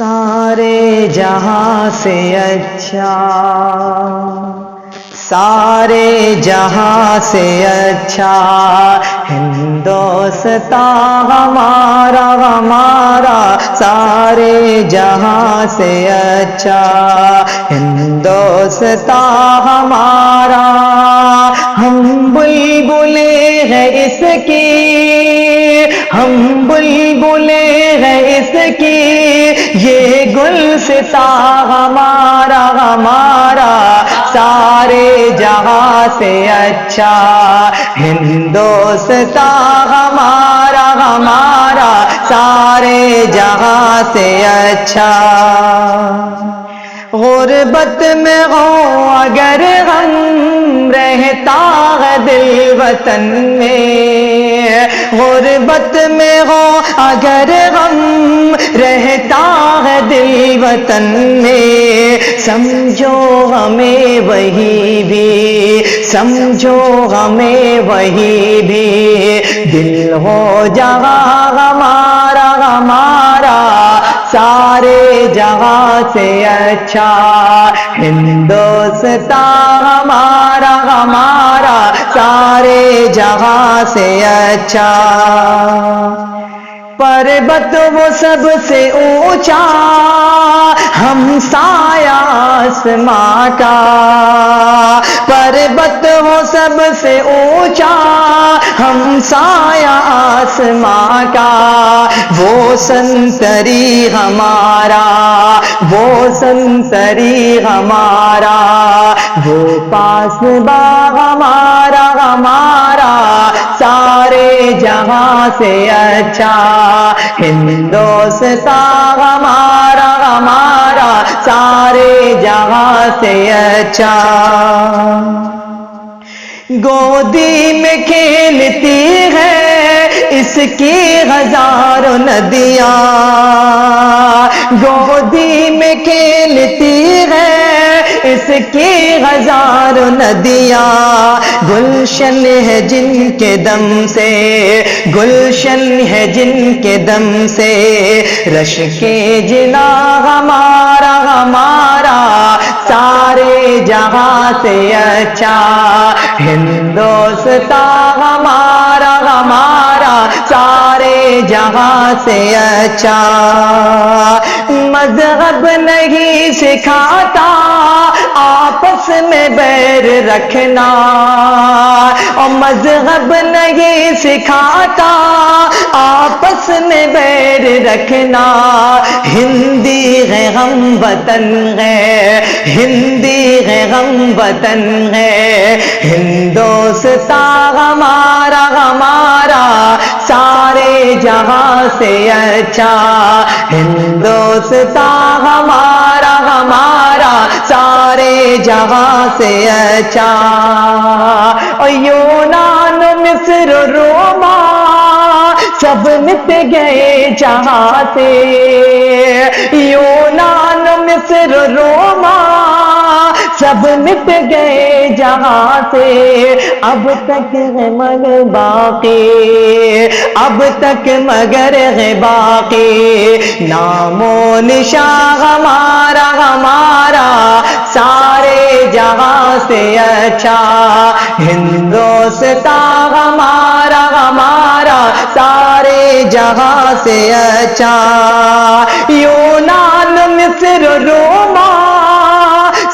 سارے جہاں سے اچھا، سارے جہاں سے اچھا ہندوستان ہمارا ہمارا، سارے جہاں سے اچھا ہندوستان ہمارا۔ ہم بلبلیں ہیں اس کی، ہم بلبلیں ہیں اس کی، یہ گلستان ہمارا ہمارا، سارے جہاں سے اچھا ہندوستان ہمارا ہمارا، سارے جہاں سے اچھا۔ غربت میں ہو اگر غم رہتا ہے دل وطن میں، غربت میں ہو اگر غم رہتا ہے دل وطن میں، سمجھو ہمیں وہی بھی، سمجھو ہمیں وہی بھی دل ہو جہاں ہمارا ہمارا، سارے جہاں سے اچھا ہندوستان ہمارا ہمارا، سارے جہاں سے اچھا۔ پربت وہ سب سے اونچا ہم سایہ آسماں کا، پربت وہ سب سے اونچا ہم سایہ آسماں کا، وہ سنتری ہمارا، وہ سنتری ہمارا، وہ پاسباں ہمارا ہمارا، سارے جہاں سے اچھا ہندوستان ہمارا ہمارا، سارے جہاں سے اچھا۔ گودی میں کھیلتی ہے اس کی ہزاروں ندیاں، گودی میں کھیلتی ہے اس کی ہزاروں ندیاں، گلشن ہے جن کے دم سے، گلشن ہے جن کے دم سے، رش کے جنا ہمارا ہمارا، سارے جہاں سے اچھا ہندوستان ہمارا ہمارا، سارے جہاں سے اچھا۔ مذہب نہیں سکھاتا آپس میں بیر رکھنا، اور مذہب نہیں سکھاتا آپس میں بیر رکھنا، ہندی ہے ہم وطن ہے، ہندی ہے ہم وطن ہے، ہندوستان ہمارا ہمارا، سارے جہاں سے اچھا ہندوستان ہمارا ہمارا، سارے جہاں سے اچھا۔ اور یونان مصر روما سب مٹ گئے جہاں سے، یونان مصر روما سب مٹ گئے جہاں سے، اب تک ہے مگر باقی، اب تک مگر ہے باقی نام و نشان ہمارا ہمارا، سارے جہاں سے اچھا ہندوستان ہمارا ہمارا، سارے جہاں سے اچھا۔ یونان مصر روما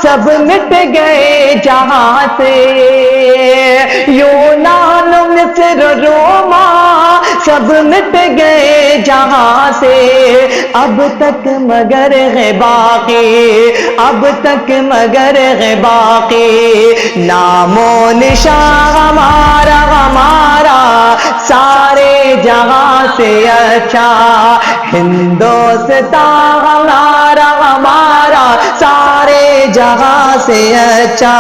سب مٹ گئے جہاں سے، یونان مصر روما سب مٹ گئے جہاں سے، اب تک مگر ہے باقی، اب تک مگر ہے باقی نام و نشان ہمارا ہمارا، سارے جہاں سے اچھا ہندوستان ہمارا ہمارا، سارے جہاں سے اچھا۔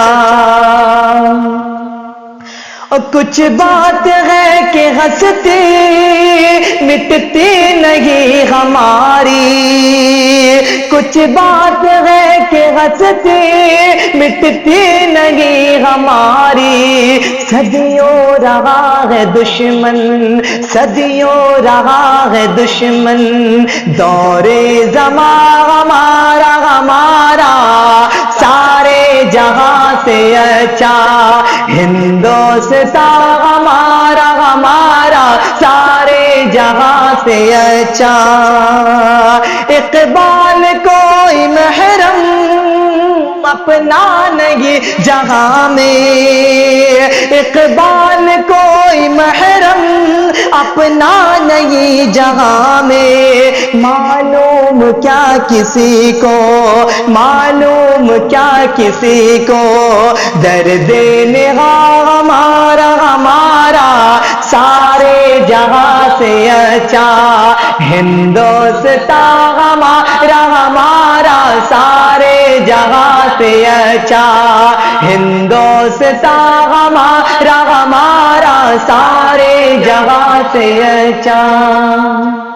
کچھ بات ہے کہ ہنستی مٹتی نہیں ہماری، کچھ بات ہے کہ ہنستی مٹتی نہیں ہماری، صدیوں رہا ہے دشمن، صدیوں رہا ہے دشمن، دور زماں ہمارا ہمارا سارے جہاں سے اچھا، ہندوستان ہمارا ہمارا سارے جہاں سے اچھا، اقبال کوئی محرم اپنا نہیں جہاں میں، اقبال کوئی محرم اپنا نہیں جہاں میں، معلوم کیا کسی کو، معلوم کیا کسی کو، درد نگاہ ہمارا ہمارا سارے جہاں سے اچھا، ہندوستان ہمارا ہمارا سارے جہاں سے اچھا، ہندوستان ہمارا ہمارا سارے جہاں سے اچھا۔